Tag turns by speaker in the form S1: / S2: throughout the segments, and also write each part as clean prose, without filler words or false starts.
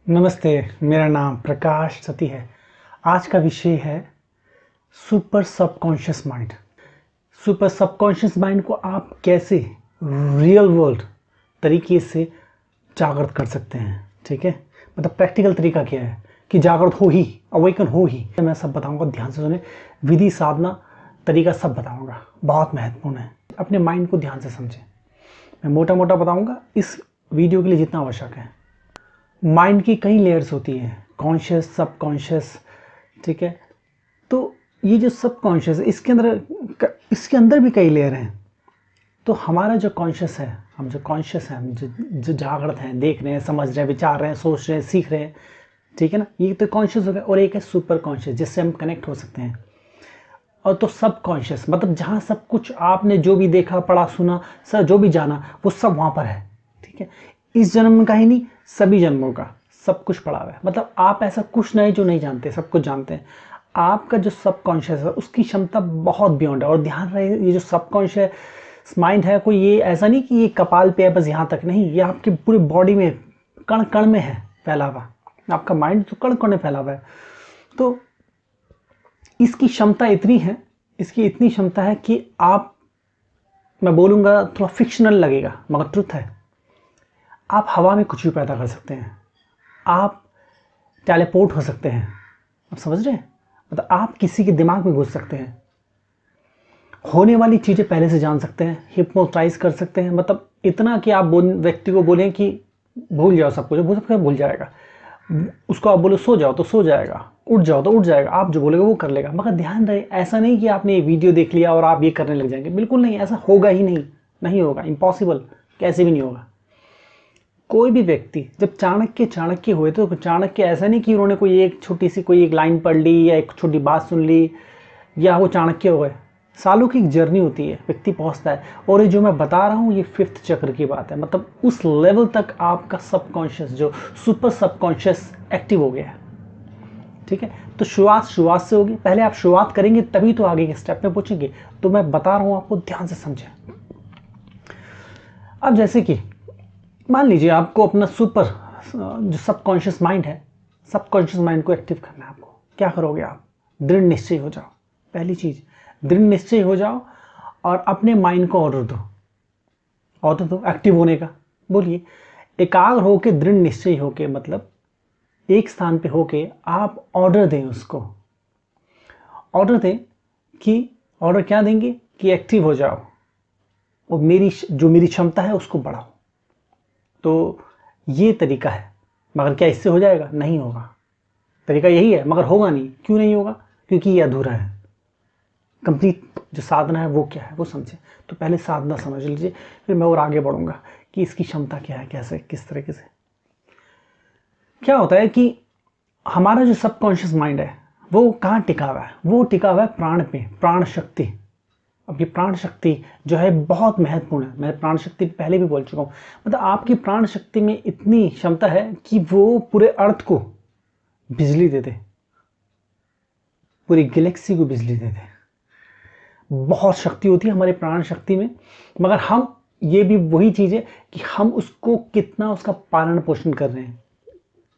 S1: नमस्ते, मेरा नाम प्रकाश सती है। आज का विषय है super subconscious mind. Super subconscious mind को आप कैसे रियल वर्ल्ड तरीके से जागृत कर सकते हैं। ठीक है, मतलब प्रैक्टिकल तरीका क्या है कि जागृत हो ही, अवेकन हो ही। मैं सब बताऊंगा, ध्यान से सुने। विधि, साधना, तरीका सब बताऊंगा, बहुत महत्वपूर्ण है। अपने माइंड को ध्यान से समझें। मैं मोटा मोटा बताऊंगा, इस वीडियो के लिए जितना आवश्यक है। माइंड की कई लेयर्स होती हैं, कॉन्शियस, सबकॉन्शियस। ठीक है, तो ये जो सबकॉन्शियस है, इसके अंदर भी कई लेयर हैं। तो हमारा जो कॉन्शियस है, हम जो कॉन्शियस हैं, हम जो जागृत हैं, देख रहे हैं, समझ रहे हैं, विचार रहे हैं, सोच रहे हैं, सीख रहे हैं, ठीक है ना, ये तो कॉन्शियस हो गया। और एक है सुपर कॉन्शियस, जिससे हम कनेक्ट हो सकते हैं। और तो सब कॉन्शियस मतलब जहाँ सब कुछ आपने जो भी देखा, पढ़ा, सुना, सर जो भी जाना, वो सब वहाँ पर है। ठीक है, इस जन्म का ही नहीं, सभी जन्मों का सब कुछ पड़ा हुआ है। मतलब आप ऐसा कुछ नहीं जो नहीं जानते, सब कुछ जानते हैं। आपका जो सबकॉन्शियस है, उसकी क्षमता बहुत बियॉन्ड है। और ध्यान रहे, ये जो सबकॉन्शियस माइंड है, कोई ये ऐसा नहीं कि ये कपाल पे है बस यहाँ तक, नहीं, ये आपकी पूरी बॉडी में, कण कण में है फैला हुआ। आपका माइंड तो कण कण में फैला हुआ है। तो इसकी क्षमता इतनी है, इसकी इतनी क्षमता है कि आप, मैं बोलूँगा थोड़ा फिक्शनल लगेगा मगर ट्रुथ है, आप हवा में कुछ भी पैदा कर सकते हैं। आप टेलीपोर्ट हो सकते हैं। आप समझ रहे हैं, मतलब आप किसी के दिमाग में घुस सकते हैं, होने वाली चीज़ें पहले से जान सकते हैं, हिप्नोटाइज कर सकते हैं। मतलब इतना कि आप व्यक्ति को बोलें कि भूल जाओ सब कुछ, भूल जाएगा। उसको आप बोलो सो जाओ तो सो जाएगा, उठ जाओ तो उठ जाएगा, आप जो बोलेगा वो कर लेगा। मगर ध्यान रहे, ऐसा नहीं कि आपने ये वीडियो देख लिया और आप ये करने लग जाएंगे, बिल्कुल नहीं, ऐसा होगा ही नहीं, नहीं होगा, इम्पॉसिबल, कैसे भी नहीं होगा। कोई भी व्यक्ति जब चाणक्य हुए, तो चाणक्य ऐसा नहीं कि उन्होंने कोई एक छोटी सी कोई एक लाइन पढ़ ली या एक छोटी बात सुन ली या वो चाणक्य हो गए। सालों की एक जर्नी होती है, व्यक्ति पहुंचता है। और ये जो मैं बता रहा हूँ, ये 5th चक्र की बात है। मतलब उस लेवल तक आपका सबकॉन्शियस, जो सुपर सबकॉन्शियस, एक्टिव हो गया है। ठीक है, तो शुरुआत से होगी। पहले आप शुरुआत करेंगे तभी तो आगे के स्टेप में पहुंचेंगे। तो मैं बता रहा हूँ आपको, ध्यान से समझें। अब जैसे कि मान लीजिए आपको अपना जो सबकॉन्शियस माइंड है, सबकॉन्शियस माइंड को एक्टिव करना है आपको। क्या करोगे आप? दृढ़ निश्चय हो जाओ। पहली चीज, दृढ़ निश्चय हो जाओ और अपने माइंड को ऑर्डर दो एक्टिव होने का। बोलिए, एकाग्र होके, दृढ़ निश्चय होके, मतलब एक स्थान पे होके आप ऑर्डर दें उसको। ऑर्डर दें कि, ऑर्डर क्या देंगे कि एक्टिव हो जाओ और मेरी क्षमता है उसको बढ़ाओ। तो ये तरीका है। मगर क्या इससे हो जाएगा? नहीं होगा। तरीका यही है मगर होगा नहीं। क्यों नहीं होगा? क्योंकि ये अधूरा है। कंप्लीट जो साधना है वो क्या है, वो समझे। तो पहले साधना समझ लीजिए, फिर मैं और आगे बढ़ूंगा कि इसकी क्षमता क्या है, कैसे, किस तरीके से। क्या होता है कि हमारा जो सबकॉन्शियस माइंड है वो कहाँ टिका हुआ है? वो टिका हुआ है प्राण पे, प्राण शक्ति। अब ये प्राण शक्ति जो है बहुत महत्वपूर्ण है। मैं प्राण शक्ति पहले भी बोल चुका हूँ। मतलब आपकी प्राण शक्ति में इतनी क्षमता है कि वो पूरे अर्थ को बिजली दे दे, पूरी गैलेक्सी को बिजली दे दे। बहुत शक्ति होती है हमारे प्राण शक्ति में। मगर हम, ये भी वही चीज़ है कि हम उसको कितना, उसका पालन पोषण कर रहे हैं,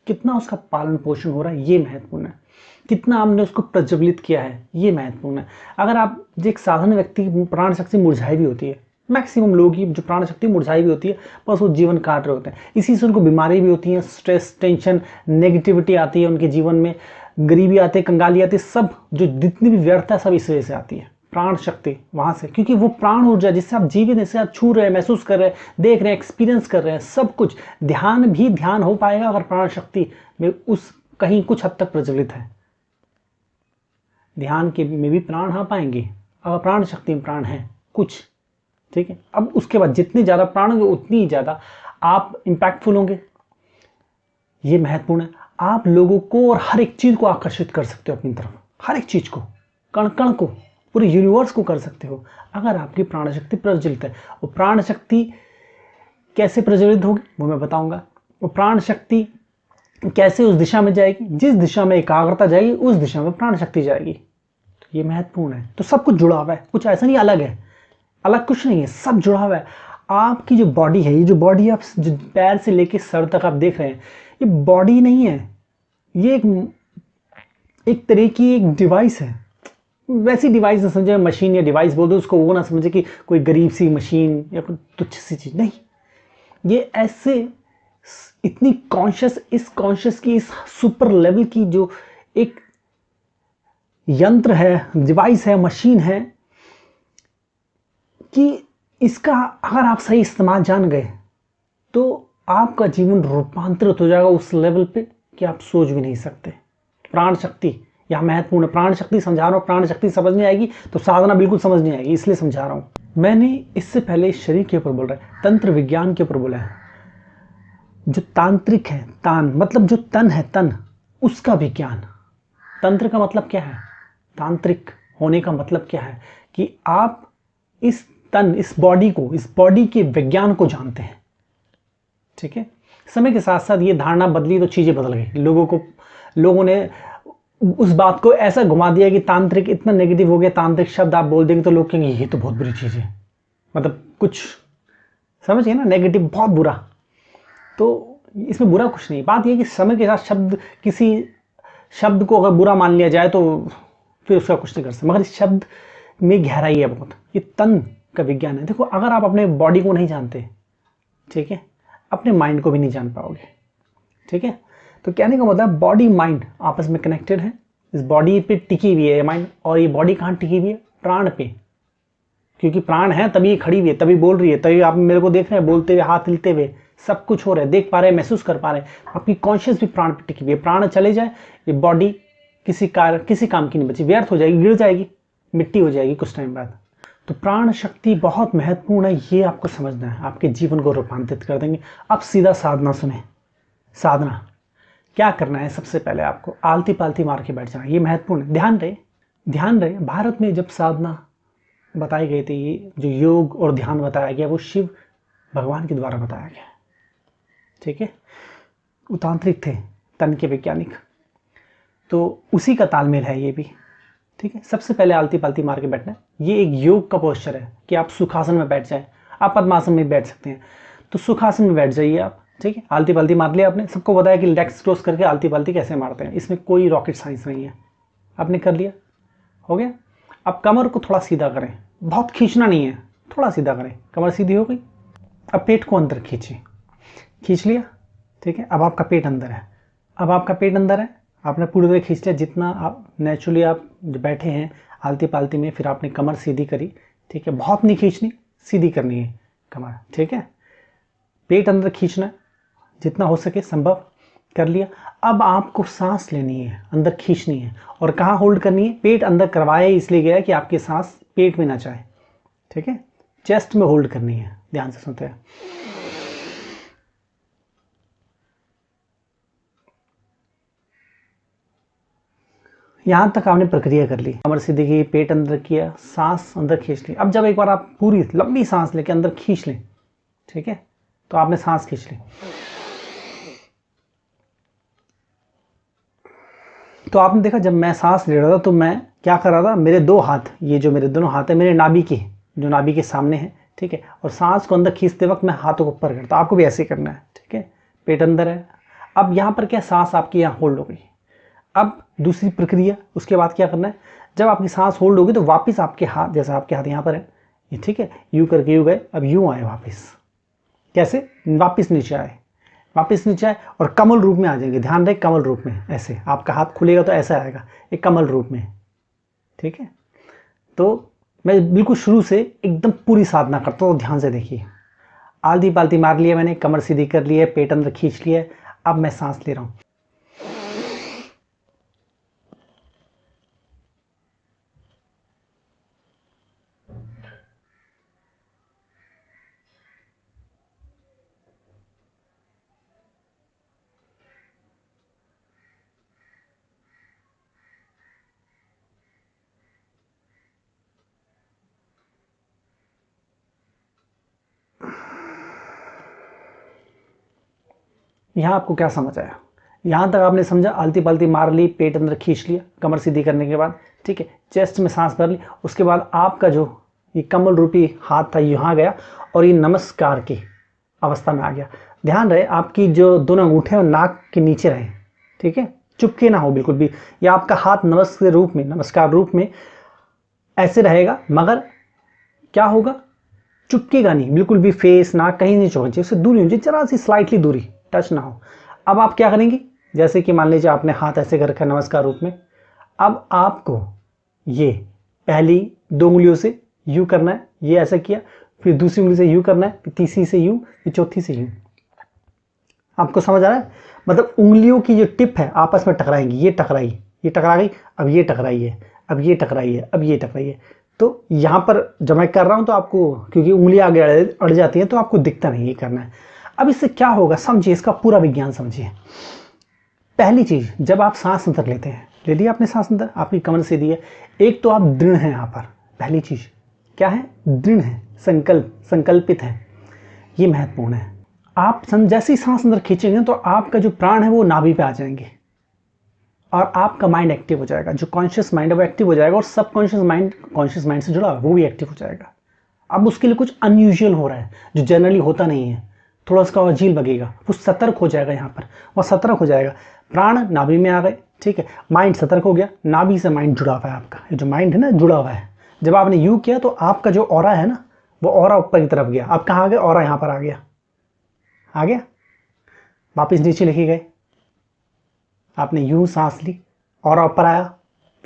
S1: कितना उसका पालन पोषण हो रहा है, ये महत्वपूर्ण है। कितना हमने उसको प्रज्वलित किया है, ये महत्वपूर्ण है। अगर आप एक साधारण व्यक्ति की प्राण शक्ति मुरझाई भी होती है, मैक्सिमम लोगों की जो प्राण शक्ति मुरझाई भी होती है, बस वो जीवन काट रहे होते हैं। इसी से उनको बीमारी भी होती है, स्ट्रेस, टेंशन, नेगेटिविटी आती है उनके जीवन में, गरीबी आती है, कंगाली आती है, सब जो जितनी भी व्यर्थता है सब इस वजह से आती है। प्राण शक्ति वहां से, क्योंकि वो प्राण ऊर्जा जिससे आप जीवित, जिससे आप छू रहे हैं, महसूस कर रहे हैं, देख रहे हैं, एक्सपीरियंस कर रहे हैं, सब कुछ। ध्यान भी ध्यान हो पाएगा अगर प्राण शक्ति में उस कहीं कुछ हद तक प्रज्वलित है। ध्यान के में भी प्राण आ पाएंगे अगर प्राण शक्ति में प्राण है कुछ। ठीक है, अब उसके बाद जितने ज्यादा प्राण होंगे उतनी ही ज्यादा आप इंपैक्टफुल होंगे। ये महत्वपूर्ण है। आप लोगों को और हर एक चीज को आकर्षित कर सकते हो अपनी तरफ, हर एक चीज को, कण कण को, पूरे यूनिवर्स को कर सकते हो अगर आपकी प्राण शक्ति प्रज्वलित है। वो प्राण शक्ति कैसे प्रज्वलित होगी वो मैं बताऊंगा। वो प्राण शक्ति कैसे उस दिशा में जाएगी, जिस दिशा में एकाग्रता जाएगी उस दिशा में प्राण शक्ति जाएगी। तो ये महत्वपूर्ण है। तो सब कुछ जुड़ा हुआ है, कुछ ऐसा नहीं अलग है, अलग कुछ नहीं है, सब जुड़ा हुआ है। आपकी जो बॉडी है, ये जो बॉडी आप जो पैर से लेके सर तक आप देख रहे हैं, ये बॉडी नहीं है, ये एक तरह की एक डिवाइस है। वैसी डिवाइस ना समझे, मशीन या डिवाइस बोल दो उसको, वो ना समझे कि कोई गरीब सी मशीन या कोई तुच्छ सी चीज़, नहीं। ये ऐसे इतनी कॉन्शियस, इस कॉन्शियस की, इस सुपर लेवल की जो एक यंत्र है, डिवाइस है, मशीन है, कि इसका अगर आप सही इस्तेमाल जान गए तो आपका जीवन रूपांतरित हो जाएगा उस लेवल पे कि आप सोच भी नहीं सकते। प्राण शक्ति यह महत्वपूर्ण है। प्राण शक्ति समझा रहा हूँ, प्राण शक्ति समझ नहीं आएगी तो साधना बिल्कुल समझ नहीं आएगी, इसलिए समझा रहा हूँ। मैंने इससे पहले शरीर के ऊपर बोल रहा है, तंत्र विज्ञान के ऊपर बोला है। जो तांत्रिक है, तान मतलब जो तन है, तन उसका विज्ञान। तंत्र का मतलब क्या है, तांत्रिक होने का मतलब क्या है कि आप इस तन, इस बॉडी को, इस बॉडी के विज्ञान को जानते हैं। ठीक है, समय के साथ साथ ये धारणा बदली तो चीज़ें बदल गई। लोगों ने उस बात को ऐसा घुमा दिया कि तांत्रिक इतना नेगेटिव हो गया, तांत्रिक शब्द आप बोल देंगे तो लोग कहेंगे ये तो बहुत बुरी चीज़ है, मतलब कुछ समझिए ना, नेगेटिव, बहुत बुरा। तो इसमें बुरा कुछ नहीं, बात यह कि समय के साथ किसी शब्द को अगर बुरा मान लिया जाए तो फिर उसका कुछ नहीं कर सकते, मगर इस शब्द में गहराई है बहुत। ये तन का विज्ञान है। देखो, अगर आप अपने बॉडी को नहीं जानते, ठीक है, अपने माइंड को भी नहीं जान पाओगे। ठीक है, तो कहने का मतलब बॉडी माइंड आपस में कनेक्टेड है। इस बॉडी पे टिकी हुई है ये माइंड, और ये बॉडी कहाँ टिकी हुई है, प्राण पे, क्योंकि प्राण है तभी ये खड़ी हुई है, तभी बोल रही है, तभी आप मेरे को देख रहे हैं बोलते हुए, हाथ हिलते हुए, सब कुछ हो रहा है, देख पा रहे हैं, महसूस कर पा रहे हैं। आपकी कॉन्शियस भी प्राण पे टिकी हुई है। प्राण चले जाए ये बॉडी किसी काम की नहीं बची, व्यर्थ हो जाएगी, गिर जाएगी, मिट्टी हो जाएगी कुछ टाइम बाद। तो प्राण शक्ति बहुत महत्वपूर्ण है, ये आपको समझना है, आपके जीवन को रूपांतरित कर देंगे। अब सीधा साधना सुने। साधना क्या करना है, सबसे पहले आपको आलती पालती मार के बैठ जाना, ये महत्वपूर्ण है। ध्यान रहे, भारत में जब साधना बताई गई थी, ये जो योग और ध्यान बताया गया वो शिव भगवान के द्वारा बताया गया। ठीक है, वो तांत्रिक थे, तन के वैज्ञानिक, तो उसी का तालमेल है ये भी। ठीक है, सबसे पहले आलती पालती मार के बैठना है। ये एक योग का पोस्चर है कि आप सुखासन में बैठ जाएं, आप पद्मासन में बैठ सकते हैं, तो सुखासन में बैठ जाइए आप। ठीक है, आलती पालती मार लिया आपने, सबको बताया कि लेग्स क्लोज करके आलती पालती कैसे मारते हैं, इसमें कोई रॉकेट साइंस नहीं है, आपने कर लिया, हो गया। अब कमर को थोड़ा सीधा करें, बहुत खींचना नहीं है, थोड़ा सीधा करें, कमर सीधी हो गई। अब पेट को अंदर खींच लिया। ठीक है, अब आपका पेट अंदर है, आपने पूरी तरह खींच लिया, जितना आप नेचुरली आप बैठे हैं आलती पालती में, फिर आपने कमर सीधी करी। ठीक है, बहुत नहीं खींचनी, सीधी करनी है कमर। ठीक है, पेट अंदर खींचना है, जितना हो सके संभव कर लिया। अब आपको सांस लेनी है, अंदर खींचनी है, और कहाँ होल्ड करनी है, पेट अंदर करवाया इसलिए गया कि आपकी सांस पेट में ना जाए। ठीक है, चेस्ट में होल्ड करनी है, ध्यान से सुनते हैं। यहां तक आपने प्रक्रिया कर ली, कमर सीधी की, पेट अंदर किया, सांस अंदर खींच ली। अब जब एक बार आप पूरी लंबी सांस लेके अंदर खींच लें, ठीक है, तो आपने सांस खींच ली, तो आपने देखा जब मैं सांस ले रहा था तो मैं क्या कर रहा था, मेरे दो हाथ, ये जो मेरे दोनों हाथ है मेरे नाभि के सामने है। ठीक है, और सांस को अंदर खींचते वक्त मैं हाथों को ऊपर करता, आपको भी ऐसे ही करना है। ठीक है, पेट अंदर है। अब यहाँ पर क्या, सांस आपकी यहाँ होल्ड हो गई। अब दूसरी प्रक्रिया, उसके बाद क्या करना है, जब आपकी सांस होल्ड होगी तो वापस आपके हाथ, जैसे आपके हाथ यहाँ पर है ये, ठीक है, यूँ करके यूँ गए, अब यूँ आए वापस, कैसे, वापस नीचे आए और कमल रूप में आ जाएंगे। ध्यान रहे, कमल रूप में, ऐसे आपका हाथ खुलेगा तो ऐसा आएगा, एक कमल रूप में। ठीक है, तो मैं बिल्कुल शुरू से एकदम पूरी साधना करता हूँ, ध्यान से देखिए। आलती पालती मार लिया मैंने, कमर सीधी कर ली है, पेट अंदर खींच लिया है, अब मैं सांस ले रहा हूँ। यहाँ आपको क्या समझ आया, यहाँ तक आपने समझा, आलती पालती मार ली, पेट अंदर खींच लिया कमर सीधी करने के बाद। ठीक है, चेस्ट में सांस भर ली, उसके बाद आपका जो ये कमल रूपी हाथ था यहाँ गया और ये नमस्कार की अवस्था में आ गया। ध्यान रहे आपकी जो दोनों अंगूठे और नाक के नीचे रहे, ठीक है, चुपके ना हो बिल्कुल भी, या आपका हाथ नमस्कार रूप में ऐसे रहेगा, मगर क्या होगा, चुपकेगा नहीं बिल्कुल भी, फेस नाक कहीं नहीं छूना चाहिए, उससे दूरी होनी चाहिए, जरा सी स्लाइटली दूरी, टच ना हो। अब आप क्या करेंगे, जैसे कि मान लीजिए आपने हाथ ऐसे कर रखा है नमस्कार रूप में, अब आपको ये पहली 2 उंगलियों से यू करना है, ये ऐसा किया, फिर दूसरी उंगली से यू करना है, फिर तीसरी से यू, फिर चौथी से यू। आपको समझ आ रहा है, मतलब उंगलियों की जो टिप है आपस में टकराएंगी, ये टकराई, ये टकरा गई, अब ये टकराई है, अब ये टकराई है, अब ये टकराई है। तो यहाँ पर जब मैं कर रहा हूँ तो आपको, क्योंकि उंगली आगे अड़ जाती है तो आपको दिखता नहीं ये करना है। अब इससे क्या होगा समझिए, इसका पूरा विज्ञान समझिए। पहली चीज, जब आप सांस अंदर लेते हैं, ले लिया आपने सांस अंदर, आपकी कमर सीधी है, एक तो आप दृढ़ हैं यहाँ पर, पहली चीज क्या है, दृढ़ है, संकल्पित है, ये महत्वपूर्ण है। आप जैसे ही सांस अंदर खींचेंगे तो आपका जो प्राण है वो नाभि पे आ जाएंगे और आपका माइंड एक्टिव हो जाएगा, जो कॉन्शियस माइंड है वो एक्टिव हो जाएगा, और सब कॉन्शियस माइंड से जुड़ा वो भी एक्टिव हो जाएगा। अब उसके लिए कुछ अनयूजुअल हो रहा है जो जनरली होता नहीं है, थोड़ा उसका अजीब लगेगा, वो सतर्क हो जाएगा, यहाँ पर वो सतर्क हो जाएगा, प्राण नाभि में आ गए, ठीक है, माइंड सतर्क हो गया, नाभि से माइंड जुड़ा हुआ है, आपका ये जो माइंड है ना जुड़ा हुआ है। जब आपने यू किया तो आपका जो ऑरा है ना, वो ऑरा ऊपर की तरफ गया, आप कहाँ आ गए, ऑरा यहाँ पर आ गया, वापिस नीचे लेके गए, आपने यूं सांस ली, ऑरा ऊपर आया,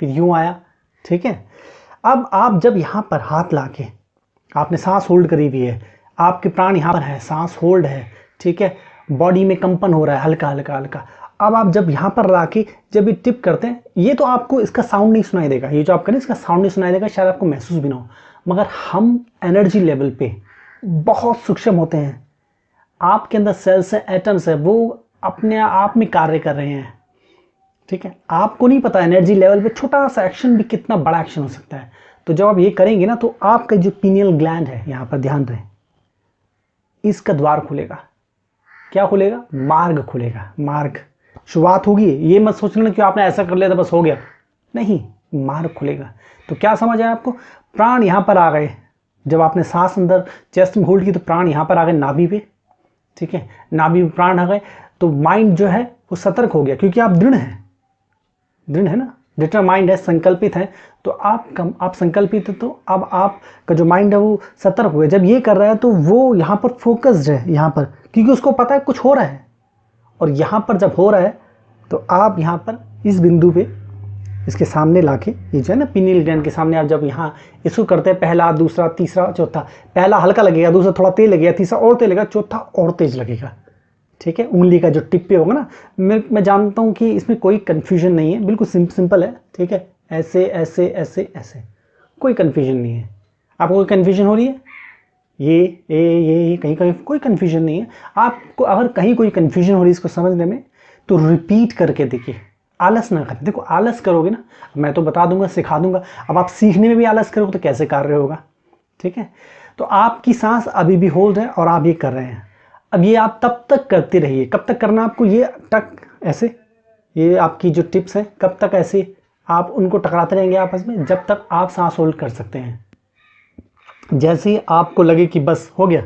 S1: फिर यूं आया, ठीक है। अब आप जब यहाँ पर हाथ लाके आपने सांस होल्ड करी हुई है, आपके प्राण यहाँ पर है, सांस होल्ड है, ठीक है, बॉडी में कंपन हो रहा है हल्का हल्का हल्का। अब आप जब यहाँ पर लाके जब ये टिप करते हैं, ये तो आपको इसका साउंड नहीं सुनाई देगा, ये जो आप करें इसका साउंड नहीं सुनाई देगा, शायद आपको महसूस भी ना हो, मगर हम एनर्जी लेवल पे बहुत सूक्ष्म होते हैं। आपके अंदर सेल्स है, एटम्स है, वो अपने आप में कार्य कर रहे हैं, ठीक है। आपको नहीं पता एनर्जी लेवल पे छोटा सा एक्शन भी कितना बड़ा एक्शन हो सकता है। तो जब आप ये करेंगे ना तो आपका जो पीनियल ग्लैंड है, यहाँ पर ध्यान रहे, इसका द्वार खुलेगा, क्या खुलेगा, मार्ग खुलेगा, मार्ग शुरुआत होगी। ये मत सोच लेना कि आपने ऐसा कर लिया था बस हो गया, नहीं, मार्ग खुलेगा। तो क्या समझ आया आपको, प्राण यहाँ पर आ गए, जब आपने सांस अंदर चेस्ट में होल्ड की तो प्राण यहाँ पर आ गए नाभि पे, ठीक है, नाभि में प्राण आ गए, तो माइंड जो है वो सतर्क हो गया, क्योंकि आप दृढ़ है ना, डिटरमाइंड है, संकल्पित है, तो आप संकल्पित है, तो अब आपका जो माइंड है वो सतर्क हो गया। जब ये कर रहा है तो वो यहाँ पर फोकस्ड है, यहाँ पर, क्योंकि उसको पता है कुछ हो रहा है, और यहाँ पर जब हो रहा है तो आप यहाँ पर इस बिंदु पे इसके सामने लाके, ये जो है ना पिनियल ग्लैंड के सामने, आप जब यहाँ इसको करते हैं, पहला दूसरा तीसरा चौथा, पहला हल्का लगेगा, दूसरा थोड़ा तेज लगेगा, तीसरा और तेज लगेगा, चौथा और तेज लगेगा, ठीक है। उंगली का जो टिप पे होगा ना, मैं जानता हूँ कि इसमें कोई कन्फ्यूजन नहीं है, बिल्कुल सिंपल है, ठीक है, ऐसे ऐसे ऐसे ऐसे, कोई कन्फ्यूजन नहीं है। आपको कोई कन्फ्यूजन हो रही है, ये कहीं कोई कन्फ्यूजन नहीं है। आपको अगर कहीं कोई कन्फ्यूजन हो रही है इसको समझने में, तो रिपीट करके देखिए, आलस ना करें। देखो आलस करोगे ना, मैं तो बता दूंगा, सिखा दूंगा, अब आप सीखने में भी आलस करोगे तो कैसे कार्य होगा, ठीक है। तो आपकी सांस अभी भी होल्ड है और आप ये कर रहे हैं। अब ये आप तब तक करते रहिए, कब तक करना आपको, ये टक ऐसे, ये आपकी जो टिप्स हैं कब तक ऐसे आप उनको टकराते रहेंगे आपस में, जब तक आप सांस होल्ड कर सकते हैं। जैसे ही आपको लगे कि बस हो गया,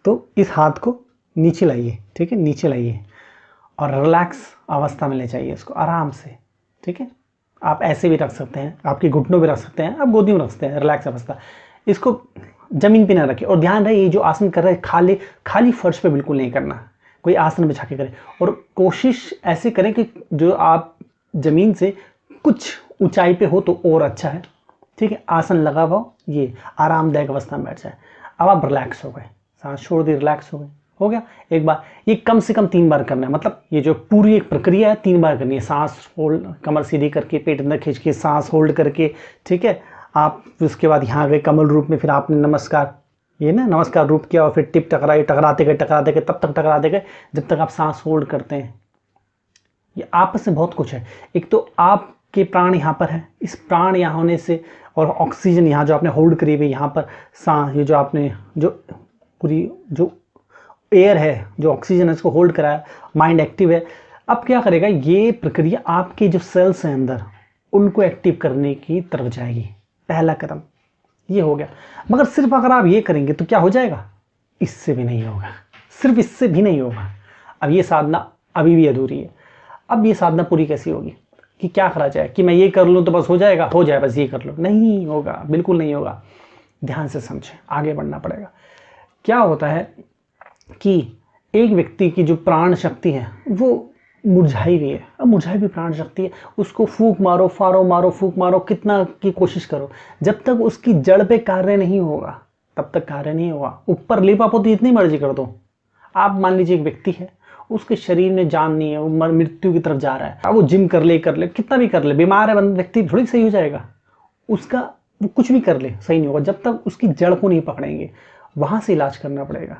S1: तो इस हाथ को नीचे लाइए, ठीक है, नीचे लाइए और रिलैक्स अवस्था में ले जाइए इसको आराम से, ठीक है। आप ऐसे भी रख सकते हैं, आपके घुटनों पे रख सकते हैं, आप गोदी में रख सकते हैं, रिलैक्स अवस्था। इसको जमीन पे ना रखें, और ध्यान रहे ये जो आसन कर रहे हैं खाली फर्श पे बिल्कुल नहीं करना, कोई आसन बिछा के करें, और कोशिश ऐसे करें कि जो आप जमीन से कुछ ऊंचाई पे हो तो और अच्छा है, ठीक है। आसन लगा हुआ ये आरामदायक अवस्था में बैठ जाए। अब आप रिलैक्स हो गए, सांस छोड़ दी, रिलैक्स हो गए, हो गया। एक बार ये कम से कम 3 बार करना है, मतलब ये जो पूरी एक प्रक्रिया है 3 बार करनी है। सांस होल्ड, कमर सीधी करके, पेट अंदर खींच के, सांस होल्ड करके, ठीक है। आप उसके बाद यहाँ गए कमल रूप में, फिर आपने नमस्कार, ये ना नमस्कार रूप किया, और फिर टिप टकराई, टकराते गए तब तक टकराते गए जब तक आप सांस होल्ड करते हैं। ये आपस में बहुत कुछ है। एक तो आपके प्राण यहाँ पर है, इस प्राण यहाँ होने से, और ऑक्सीजन यहाँ जो आपने होल्ड करी हुई यहाँ पर सांस, ये जो आपने जो पूरी जो एयर है, जो ऑक्सीजन है, इसको होल्ड कराया, माइंड एक्टिव है। अब क्या करेगा, ये प्रक्रिया आपके जो सेल्स हैं अंदर उनको एक्टिव करने की तरफ जाएगी। पहला कदम ये हो गया। मगर सिर्फ अगर आप ये करेंगे तो क्या हो जाएगा, इससे भी नहीं होगा। सिर्फ इससे भी नहीं होगा। अब ये साधना अभी भी अधूरी है। अब ये साधना पूरी कैसी होगी कि क्या करा जाए कि मैं ये कर लूँ तो बस हो जाएगा, हो जाए बस ये कर लो, नहीं होगा, बिल्कुल नहीं होगा। ध्यान से समझें, आगे बढ़ना पड़ेगा। क्या होता है कि एक व्यक्ति की जो प्राण शक्ति है वो मुरझाई हुई है। अब मुरझाई हुई प्राण शक्ति है, उसको फूंक मारो, फारो मारो, फूंक मारो, कितना की कोशिश करो, जब तक उसकी जड़ पे कार्य नहीं होगा तब तक कार्य नहीं होगा। ऊपर लिपापोती इतनी मर्जी कर दो। आप मान लीजिए एक व्यक्ति है, उसके शरीर में जान नहीं है, वो मृत्यु की तरफ जा रहा है। अब वो जिम कर ले, कितना भी कर ले, बीमार है व्यक्ति, थोड़ी सही हो जाएगा उसका। वो कुछ भी कर ले सही नहीं होगा जब तक उसकी जड़ को नहीं पकड़ेंगे। वहां से इलाज करना पड़ेगा,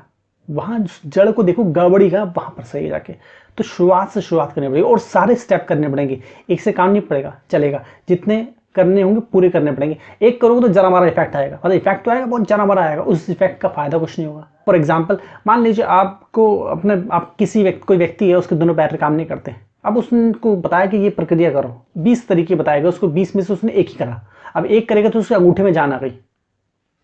S1: वहां जड़ को देखो गड़बड़ी का, वहां पर सही जाके। तो शुरुआत से शुरुआत करनी पड़ेगी और सारे स्टेप करने पड़ेंगे। एक से काम नहीं पड़ेगा, चलेगा, जितने करने होंगे पूरे करने पड़ेंगे। एक करोगे तो जरा मारा इफेक्ट आएगा, मतलब इफेक्ट तो आएगा, बहुत जरा मारा आएगा, उस इफेक्ट का फायदा कुछ नहीं होगा। फॉर एग्जाम्पल मान लीजिए आपको आप कोई व्यक्ति है, उसके दोनों पैर काम नहीं करते। अब उसको बताया कि ये प्रक्रिया करो, 20 तरीके बताएगा उसको, 20 में से उसने एक ही करा। अब एक करेगा तो उसके अंगूठे में जान आ गई,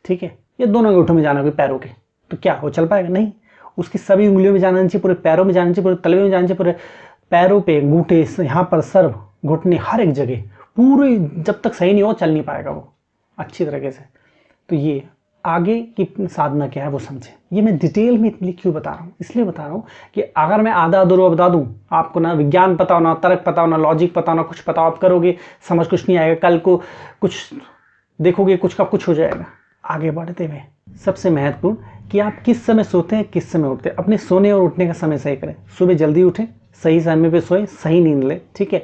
S1: ठीक है, या दोनों अंगूठों में जाना गई पैरों के, तो क्या वो चल पाएगा? नहीं। उसकी सभी उंगलियों में जाना चाहिए, पूरे पैरों में जाना चाहिए, पूरे तलवे में जाना चाहिए, पूरे पैरों पे, अंगूठे, यहाँ पर सर, घुटने, हर एक जगह पूरी। जब तक सही नहीं हो चल नहीं पाएगा वो अच्छी तरीके से। तो ये आगे की साधना क्या है वो समझे। ये मैं डिटेल में इतनी क्यों बता रहा हूँ? इसलिए बता रहा हूँ कि अगर मैं आधा अधूरा बता दूँ, आपको ना विज्ञान पता हो, ना तर्क पता हो, ना लॉजिक पता हो, ना कुछ पता हो, आप करोगे समझ कुछ नहीं आएगा, कल को कुछ देखोगे कुछ का कुछ हो जाएगा। आगे बढ़ते हुए सबसे महत्वपूर्ण कि आप किस समय सोते हैं, किस समय उठते हैं। अपने सोने और उठने का समय सही करें। सुबह जल्दी उठें, सही समय पे सोएं, सही नींद लें, ठीक है।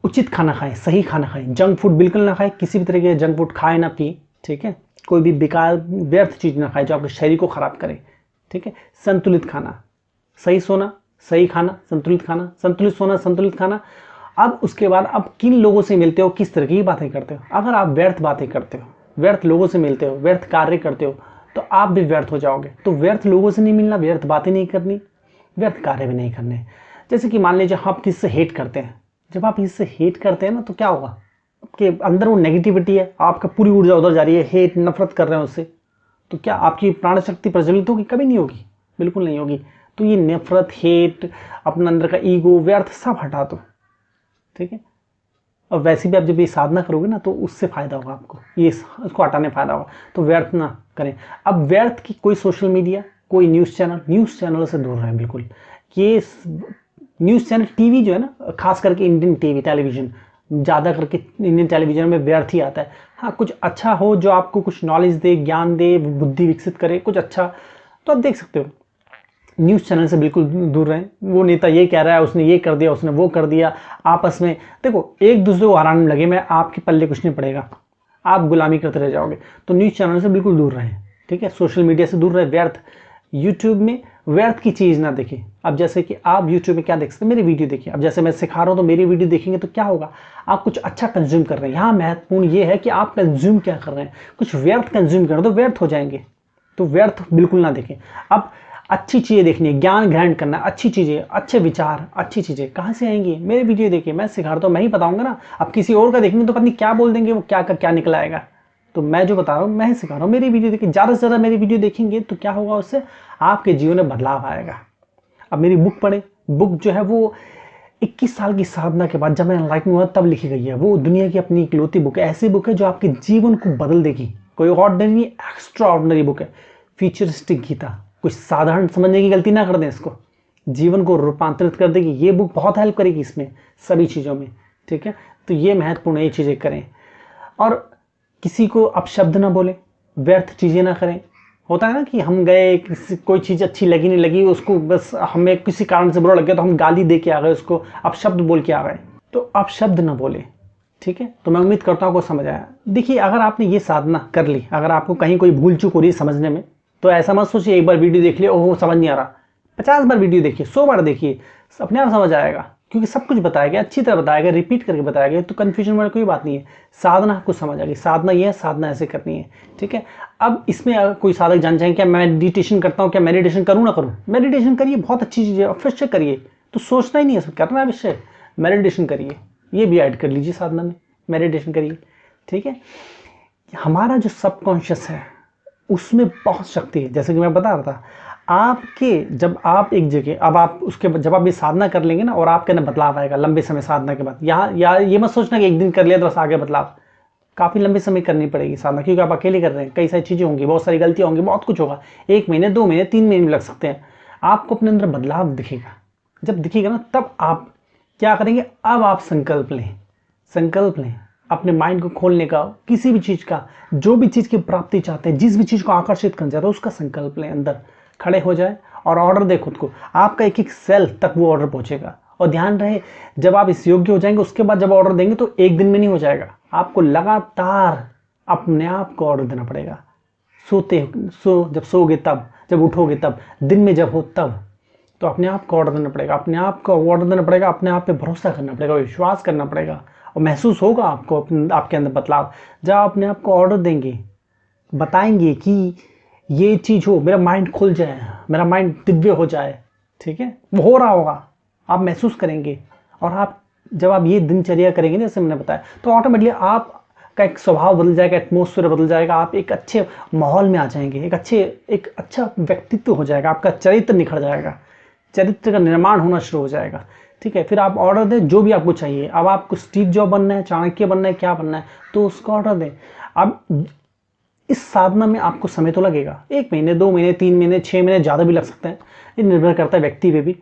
S1: उचित खाना खाएं, सही खाना खाएं, जंक फूड बिल्कुल ना खाएं, किसी भी तरह के जंक फूड खाएं ना पिए, ठीक है। कोई भी बेकार व्यर्थ चीज़ ना खाएं जो आपके शरीर को खराब करे, ठीक है। संतुलित खाना, सही सोना, सही खाना, संतुलित खाना, संतुलित सोना, संतुलित खाना। अब उसके बाद आप किन लोगों से मिलते हो, किस तरह की बातें करते हो। अगर आप व्यर्थ बातें करते हो, व्यर्थ लोगों से मिलते हो, व्यर्थ कार्य करते हो, तो आप भी व्यर्थ हो जाओगे। तो व्यर्थ लोगों से नहीं मिलना, व्यर्थ बातें नहीं करनी, व्यर्थ कार्य भी नहीं करने। जैसे कि मान लीजिए आप किससे हेट करते हैं, जब आप इससे हेट करते हैं ना, तो क्या होगा, आपके अंदर वो नेगेटिविटी है, आपका पूरी ऊर्जा उधर जा रही है, हेट, नफरत कर रहे हैं उससे, तो क्या आपकी प्राण शक्ति प्रज्वलित होगी? कभी नहीं होगी, बिल्कुल नहीं होगी। तो ये नफरत, हेट, अपने अंदर का ईगो, व्यर्थ सब हटा दो, ठीक है। और वैसे भी आप जब ये साधना करोगे ना, तो उससे फायदा होगा आपको, ये इसको हटाने फायदा होगा। तो व्यर्थ ना करें। अब व्यर्थ की कोई सोशल मीडिया, कोई न्यूज़ चैनल से दूर रहें बिल्कुल। ये न्यूज़ चैनल, टीवी जो है ना, खास करके इंडियन टीवी, टेलीविजन, ज़्यादा करके इंडियन टेलीविजन में व्यर्थ ही आता है। हाँ, कुछ अच्छा हो जो आपको कुछ नॉलेज दे, ज्ञान दे, बुद्धि विकसित करे, कुछ अच्छा, तो आप देख सकते हो। न्यूज़ चैनल से बिल्कुल दूर रहें। वो नेता ये कह रहा है, उसने ये कर दिया, उसने वो कर दिया, आपस में देखो एक दूसरे को हराने लगे, मैं आपके पल्ले कुछ नहीं पड़ेगा, आप गुलामी करते रह जाओगे। तो न्यूज़ चैनल से बिल्कुल दूर रहें, ठीक है। सोशल मीडिया से दूर रहें। व्यर्थ यूट्यूब में व्यर्थ की चीज़ ना देखें। अब जैसे कि आप यूट्यूब में क्या देख सकते हैं, मेरी वीडियो देखिए। अब जैसे मैं सिखा रहा हूँ तो मेरी वीडियो देखेंगे तो क्या होगा, आप कुछ अच्छा कंज्यूम कर रहे हैं। यहाँ महत्वपूर्ण ये है कि आप कंज्यूम क्या कर रहे हैं। कुछ व्यर्थ कंज्यूम कर रहे हो तो व्यर्थ हो जाएंगे, तो व्यर्थ बिल्कुल ना देखें। अब अच्छी चीज़ें देखनी है, ज्ञान ग्रहण करना, अच्छी चीज़ें, अच्छे विचार, अच्छी चीज़ें कहाँ से आएंगी? मेरे वीडियो देखिए, मैं सिखाता हूँ, मैं ही बताऊँगा ना। अब किसी और का देखेंगे तो पता नहीं क्या बोल देंगे, वो क्या का क्या निकल आएगा। तो मैं जो बता रहा हूँ, मैं ही सिखा रहा हूँ, मेरी वीडियो देखिए। ज़्यादा से ज़्यादा मेरी वीडियो देखेंगे तो क्या होगा, उससे आपके जीवन में बदलाव आएगा। अब मेरी बुक पढ़े, बुक जो है वो 21 साल की साधना के बाद जब मैं एनलाइटन हुआ तब लिखी गई है। वो दुनिया की अपनी इकलौती बुक है, ऐसी बुक है जो आपके जीवन को बदल देगी। कोई ऑर्डिनरी, एक्स्ट्रा ऑर्डिनरी बुक है, फ्यूचरिस्टिक गीता। कुछ साधारण समझने की गलती ना कर दें, इसको जीवन को रूपांतरित कर देगी। ये बुक बहुत हेल्प करेगी इसमें सभी चीज़ों में, ठीक है। तो ये महत्वपूर्ण ये चीज़ें करें। और किसी को अपशब्द ना बोले, व्यर्थ चीज़ें ना करें। होता है ना कि हम गए, किसी कोई चीज़ अच्छी लगी नहीं लगी, उसको बस हमें किसी कारण से बुरा लग गया तो हम गाली दे के आ गए, उसको अपशब्द बोल के आ गए। तो अपशब्द ना बोले, ठीक है। तो मैं उम्मीद करता हूँ आपको समझ आया। देखिए, अगर आपने ये साधना कर ली, अगर आपको कहीं कोई भूल चूक हो रही है समझने में, तो ऐसा मत सोचिए एक बार वीडियो देख लिया, ओह समझ नहीं आ रहा। 50 बार वीडियो देखिए, 100 बार देखिए, अपने आप समझ आएगा, क्योंकि सब कुछ बताया गया, अच्छी तरह बताया गया, रिपीट करके बताया गया। तो कन्फ्यूजन वाली कोई बात नहीं है। साधना आपको समझ आ गई, साधना ये है, साधना ऐसे करनी है, ठीक है। अब इसमें अगर कोई साधक जान चाहें क्या मैं मेडिटेशन करता हूँ, क्या मेडिटेशन करूँ ना करूँ? मेडिटेशन करिए, बहुत अच्छी चीज़ है, अवश्य करिए। तो सोचना ही नहीं है, करना है विषय, मेडिटेशन करिए। ये भी ऐड कर लीजिए साधना में, मेडिटेशन करिए, ठीक है। हमारा जो सबकॉन्शियस है उसमें बहुत शक्ति है, जैसे कि मैं बता रहा था। आपके जब आप एक जगह, अब आप उसके जब आप ये साधना कर लेंगे ना और आपके अंदर बदलाव आएगा लंबे समय साधना के बाद। यहाँ या ये मत सोचना कि एक दिन कर लिया तो बस आगे बदलाव, काफ़ी लंबे समय करनी पड़ेगी साधना, क्योंकि आप अकेले कर रहे हैं, कई सारी चीज़ें होंगी, बहुत सारी गलतियाँ होंगी, बहुत कुछ होगा, 1 महीने 2 महीने 3 महीने भी लग सकते हैं। आपको अपने अंदर बदलाव दिखेगा, जब दिखेगा ना तब आप क्या करेंगे, अब आप संकल्प लें अपने माइंड को खोलने का, किसी भी चीज़ का, जो भी चीज़ की प्राप्ति चाहते हैं, जिस भी चीज़ को आकर्षित करना चाहते हैं उसका संकल्प लें, अंदर खड़े हो जाए और ऑर्डर दे खुद को। आपका एक एक सेल तक वो ऑर्डर पहुंचेगा। और ध्यान रहे, जब आप इस योग्य हो जाएंगे उसके बाद जब ऑर्डर देंगे तो एक दिन में नहीं हो जाएगा, आपको लगातार अपने आप को ऑर्डर देना पड़ेगा। जब सोओगे तब, जब उठोगे तब, दिन में जब हो तब, तो अपने आप को ऑर्डर देना पड़ेगा, अपने आप को ऑर्डर देना पड़ेगा, अपने आप पे भरोसा करना पड़ेगा, विश्वास करना पड़ेगा, और महसूस होगा आपको आपके अंदर बदलाव। जब आप अपने आप को ऑर्डर देंगे, बताएंगे कि ये चीज़ हो, मेरा माइंड खुल जाए, मेरा माइंड दिव्य हो जाए, ठीक है, वो हो रहा होगा, आप महसूस करेंगे। और आप जब आप ये दिनचर्या करेंगे जैसे मैंने बताया, तो ऑटोमेटिकली आपका एक स्वभाव बदल जाएगा, एटमोसफियर बदल जाएगा, आप एक अच्छे माहौल में आ जाएंगे, एक अच्छा व्यक्तित्व हो जाएगा, आपका चरित्र निखर जाएगा, चरित्र का निर्माण होना शुरू हो जाएगा, ठीक है। फिर आप ऑर्डर दें जो भी आपको चाहिए। अब आपको स्टीव जॉब बनना है, चाणक्य बनना है, क्या बनना है, तो उसका ऑर्डर दें। अब इस साधना में आपको समय तो लगेगा, 1 महीने 2 महीने 3 महीने 6 महीने, ज़्यादा भी लग सकते हैं, ये निर्भर करता है व्यक्ति पे भी।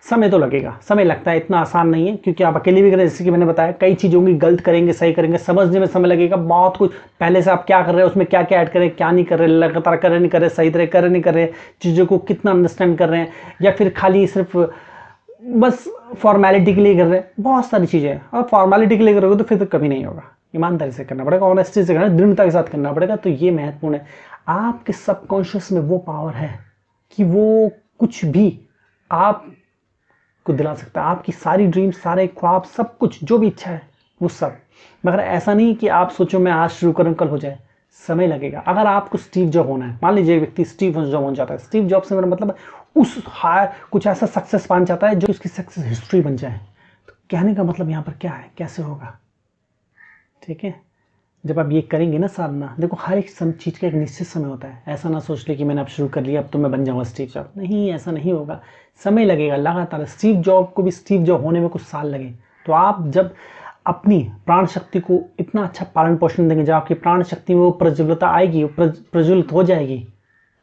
S1: समय तो लगेगा, समय लगता है, इतना आसान नहीं है, क्योंकि आप अकेले भी करें, जैसे कि मैंने बताया, कई चीज़ होंगी, गलत करेंगे सही करेंगे, समझने में समय लगेगा, बहुत कुछ पहले से आप क्या कर रहे हैं, उसमें क्या क्या ऐड करें, क्या नहीं कर रहे, लगातार कर रहे नहीं कर रहे, सही तरह कर रहे नहीं कर रहे, चीज़ों को कितना अंडरस्टैंड कर रहे हैं, या फिर खाली सिर्फ बस फॉर्मेलिटी के लिए कर रहे हैं, बहुत सारी चीज़ें हैं। और फॉर्मेलिटी के लिए करोगे तो फिर तो कभी नहीं होगा, ईमानदारी से करना पड़ेगा, ऑनेस्टी से करना, दृढ़ता के साथ करना पड़ेगा। तो ये महत्वपूर्ण है। आपके सबकॉन्शियस में वो पावर है कि वो कुछ भी आप को दिला सकता है, आपकी सारी ड्रीम्स, सारे ख्वाब, सब कुछ जो भी इच्छा है वो सब। मगर ऐसा नहीं कि आप सोचो मैं आज शुरू करूँ कल हो जाए, समय लगेगा। अगर आपको स्टीव जॉब होना है, मान लीजिए व्यक्ति स्टीव जॉब होना चाहता है, स्टीव जॉब से मेरा मतलब उस कुछ ऐसा सक्सेस पाना चाहता है जो उसकी सक्सेस हिस्ट्री बन जाए। तो कहने का मतलब यहाँ पर क्या है, कैसे होगा, ठीक है। जब आप ये करेंगे ना साधना, देखो हर एक चीज़ का एक निश्चित समय होता है। ऐसा ना सोच ले कि मैंने अब शुरू कर लिया अब तो मैं बन जाऊँगा स्टीव जॉब, नहीं, ऐसा नहीं होगा, समय लगेगा लगातार। स्टीव जॉब को भी स्टीव जॉब होने में कुछ साल लगे। तो आप जब अपनी प्राण शक्ति को इतना अच्छा पालन पोषण देंगे, जब आपकी प्राण शक्ति में वो प्रज्वलता आएगी, वो प्रज्वलित हो जाएगी,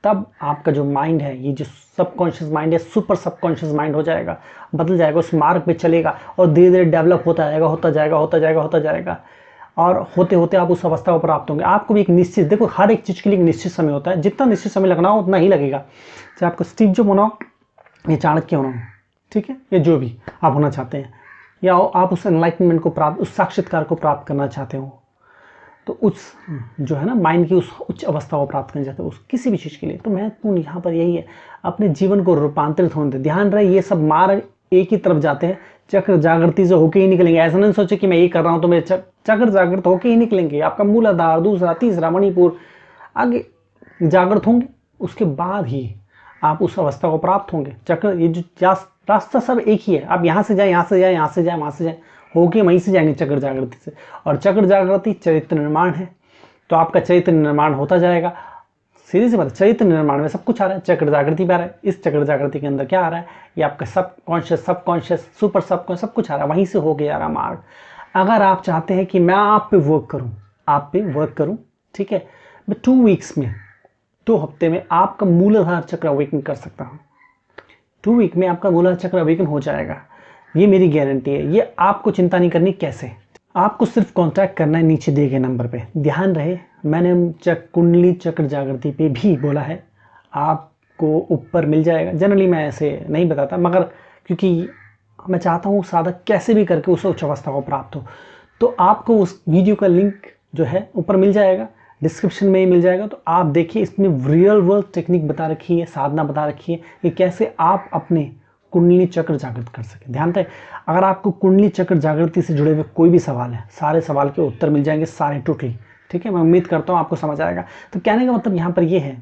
S1: तब आपका जो माइंड है, ये जो सबकॉन्शियस माइंड है, सुपर सबकॉन्शियस माइंड हो जाएगा, बदल जाएगा, उस मार्ग पे चलेगा और धीरे धीरे डेवलप होता जाएगा, होता जाएगा, और होते होते आप उस अवस्था को प्राप्त होंगे। आपको भी एक निश्चित, देखो हर एक चीज़ के लिए एक निश्चित समय होता है, जितना निश्चित समय लगना हो उतना ही लगेगा। चाहे आपको स्टीव जॉब होना हो या चाणक्य होना हो, ठीक है, या जो भी आप होना चाहते हैं, या आप उस एनलाइटनमेंट को प्राप्त, उस साक्षात्कार को प्राप्त करना चाहते हो, तो उस जो है ना माइंड की उस उच्च अवस्था को प्राप्त करना चाहते हो, उस किसी भी चीज़ के लिए, तो महत्वपूर्ण यहाँ पर यही है, अपने जीवन को रूपांतरित होने दें। ध्यान रहे ये सब मार्ग एक ही तरफ जाते हैं, चक्र जागृति से होके ही निकलेंगे। ऐसा नहीं सोचे कि मैं ये कर रहा हूँ तो मेरे चक्र जागृत होके ही निकलेंगे। आपका मूलाधार, दूसरा, तीसरा, मणिपुर आगे जागृत होंगे, उसके बाद ही आप उस अवस्था को प्राप्त होंगे। चक्र, ये जो रास्ता सब एक ही है, आप यहाँ से जाए, यहाँ से जाए, यहाँ से जाए, वहाँ से जाए, होके वहीं से जाएंगे चक्र जागृति से। और चक्र जागृति चरित्र निर्माण है, तो आपका चरित्र निर्माण होता जाएगा। सीधी सी बात, चरित्र निर्माण में सब कुछ आ रहा है, चक्र जागृति भी आ रहा है। इस चक्र जागृति के अंदर क्या आ रहा है, ये आपका सबकॉन्शियस, सुपर सबकॉन्शियस, सब कुछ आ रहा है, वहीं से होके जा रहा मार्ग। अगर आप चाहते हैं कि मैं आप पे वर्क करूं, ठीक है, मैं 2 वीक्स में, 2 हफ्ते में आपका मूलाधार चक्र अवेकन कर सकता हूं। 2 वीक में आपका मूलाधार चक्र अवेकन हो जाएगा, ये मेरी गारंटी है। ये आपको चिंता नहीं करनी। कैसे, आपको सिर्फ कॉन्टैक्ट करना है नीचे दिए गए नंबर पे। ध्यान रहे, मैंने कुंडली चक्र जागृति पे भी बोला है, आपको ऊपर मिल जाएगा। जनरली मैं ऐसे नहीं बताता, मगर क्योंकि मैं चाहता हूँ साधक कैसे भी करके उस उच्च अवस्था को प्राप्त हो, तो आपको उस वीडियो का लिंक जो है ऊपर मिल जाएगा, डिस्क्रिप्शन में ही मिल जाएगा। तो आप देखिए, इसमें रियल वर्ल्ड टेक्निक बता रखी है, साधना बता रखी है कि कैसे आप अपने कुंडली चक्र जागृत कर सके। ध्यान रहे, अगर आपको कुंडली चक्र जागृति से जुड़े हुए कोई भी सवाल है, सारे सवाल के उत्तर मिल जाएंगे, सारे टोटली, ठीक है। मैं उम्मीद करता हूँ आपको समझ आएगा। तो कहने का मतलब यहाँ पर ये है,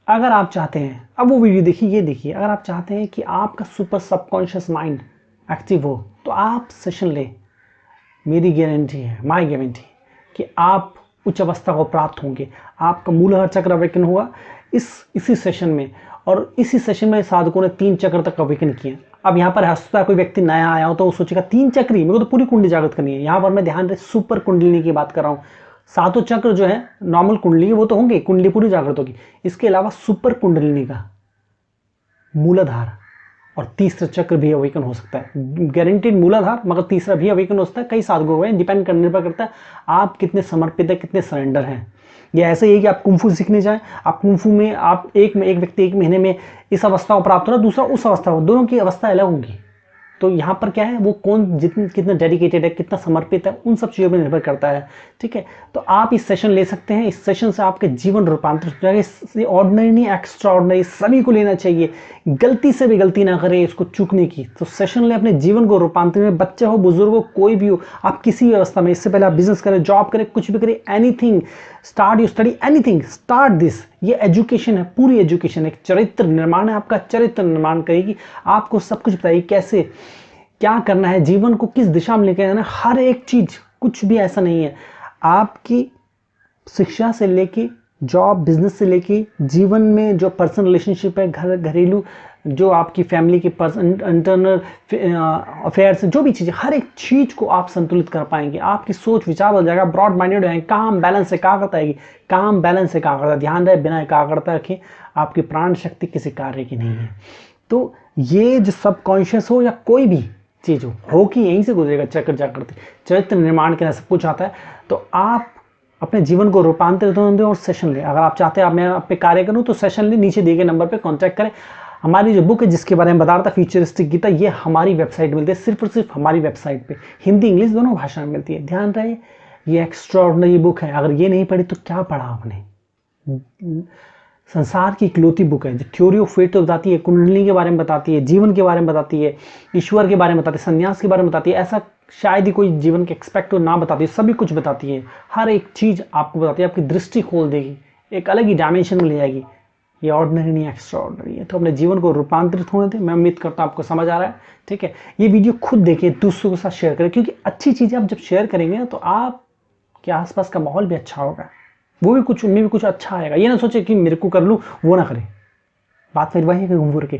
S1: अगर आप चाहते हैं, अब वो वीडियो देखिए, ये देखिए, अगर आप चाहते हैं कि आपका सुपर सबकॉन्शियस माइंड एक्टिव हो, तो आप सेशन ले। मेरी गारंटी है, माई गारंटी, कि आप उच्च अवस्था को प्राप्त होंगे, आपका मूलाधार चक्र अवेकन हुआ इसी सेशन में, और इसी सेशन में साधकों ने 3 चक्र तक अवेकन किए। अब यहाँ पर हंसता कोई व्यक्ति नया आया हो तो वो सोचेगा 3 चक्र ही, मेरे को तो पूरी कुंडली जागृत करनी है। यहाँ पर मैं ध्यान रहे सुपर कुंडलिनी की बात कर रहा हूँ। 7 चक्र जो है नॉर्मल कुंडली वो तो होंगे, कुंडली पूरी जागृत होगी। इसके अलावा सुपर कुंडलिनी का मूलाधार और तीसरा चक्र भी अवेकन हो सकता है। गारंटीड मूलाधार, मगर तीसरा भी अवेकन हो सकता है। कई साधकों को डिपेंड करने पर करता है आप कितने समर्पित है, कितने सरेंडर हैं। ये ऐसे ही है कि आप कुंफू सीखने जाएं, आप कुंफू में आप एक व्यक्ति 1 महीने में इस अवस्था को प्राप्त हो रहा है, दूसरा उस अवस्था को, दोनों की अवस्था अलग होंगी। तो यहाँ पर क्या है, वो कौन कितना डेडिकेटेड है, कितना समर्पित है, उन सब चीज़ों पर निर्भर करता है। ठीक है, तो आप इस सेशन ले सकते हैं। इस सेशन से आपके जीवन रूपांतरित हो जाएगा। ऑर्डिनरी नहीं, एक्स्ट्रा ऑर्डिनरी सभी को लेना चाहिए। गलती से भी गलती ना करें इसको चूकने की। तो सेशन ले, अपने जीवन को रूपांतरित में, बच्चे हो, बुजुर्ग हो, कोई भी हो, आप किसी भी अवस्था में, इससे पहले आप बिजनेस करें, जॉब करें, कुछ भी करें, anything, start you study anything, start this. ये एजुकेशन है, पूरी एजुकेशन है, एक चरित्र निर्माण है। आपका चरित्र निर्माण करेगी, आपको सब कुछ बताइए कैसे क्या करना है, जीवन को किस दिशा में लेकर जाना है, हर एक चीज। कुछ भी ऐसा नहीं है, आपकी शिक्षा से लेके जॉब, बिजनेस से लेके जीवन में जो पर्सनल रिलेशनशिप है, घरेलू जो आपकी फैमिली के इंटरनल अफेयर्स, जो भी चीज़ें, हर एक चीज़ को आप संतुलित कर पाएंगे। आपकी सोच विचार बदल जाएगा, ब्रॉड माइंडेड हो जाएंगे। काम बैलेंस एकाग्रता आएगी, काम बैलेंस एकाग्रता। ध्यान रहे, बिना एकाग्रता रखे आपकी प्राण शक्ति किसी कार्य की नहीं है। तो ये जो सबकॉन्शियस हो या कोई भी चीज़ हो कि यहीं से गुजरेगा चक्र जागृति, चरित्र निर्माण के सब कुछ आता है। तो आप अपने जीवन को रूपांतरित होने दें और सेशन लें। अगर आप चाहते हैं मैं आप पे कार्य करूं तो सेशन लें, नीचे दिए गए नंबर पे कांटेक्ट करें। हमारी जो बुक है जिसके बारे में बता रहा था, फ्यूचरिस्टिक गीता, ये हमारी वेबसाइट मिलती है, सिर्फ और सिर्फ हमारी वेबसाइट पे, हिंदी इंग्लिश दोनों भाषा में मिलती है। ध्यान रहे, ये एक्स्ट्राऑर्डिनरी बुक है। अगर ये नहीं पढ़ी तो क्या पढ़ा आपने? संसार की इकलौती बुक है जो थ्योरी ऑफ फेट तो बताती है, कुंडलिनी के बारे में बताती है, जीवन के बारे में बताती है, ईश्वर के बारे में बताती है, संन्यास के बारे में बताती है। ऐसा शायद ही कोई जीवन के एक्सपेक्ट ना बताती है, सभी कुछ बताती है। हर एक चीज़ आपको बताती है, आपकी दृष्टि खोल देगी, एक अलग ही डायमेंशन में ले जाएगी। ये ऑर्डिनरी नहीं, एक्स्ट्रा ऑर्डिनरी है। तो अपने जीवन को रूपांतरित होने दें। मैं उम्मीद करता हूँ आपको समझ आ रहा है। ठीक है, ये वीडियो खुद देखिए, दूसरों के साथ शेयर करें, क्योंकि अच्छी चीज़ें आप जब शेयर करेंगे तो आपके आसपास का माहौल भी अच्छा होगा, वो भी कुछ, उनमें भी कुछ अच्छा आएगा। ये ना सोचे कि मेरे को कर लूँ, वो ना करे। बात फिर वही है कि घूम के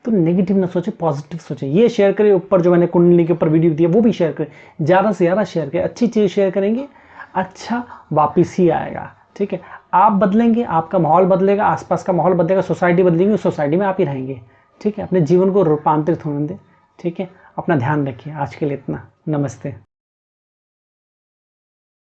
S1: तो नेगेटिव ना सोचे, पॉजिटिव सोचे। ये शेयर करें, ऊपर जो मैंने कुंडली के ऊपर वीडियो दिया वो भी शेयर करें, ज़्यादा से ज़्यादा शेयर करें। अच्छी चीज़ शेयर करेंगे, अच्छा वापिस ही आएगा। ठीक है, आप बदलेंगे, आपका माहौल बदलेगा, आसपास का माहौल बदलेगा, सोसाइटी बदलेंगे, उस सोसाइटी में आप ही रहेंगे। ठीक है, अपने जीवन को रूपांतरित होने दें। ठीक है, अपना ध्यान रखिए। आज के लिए इतना, नमस्ते।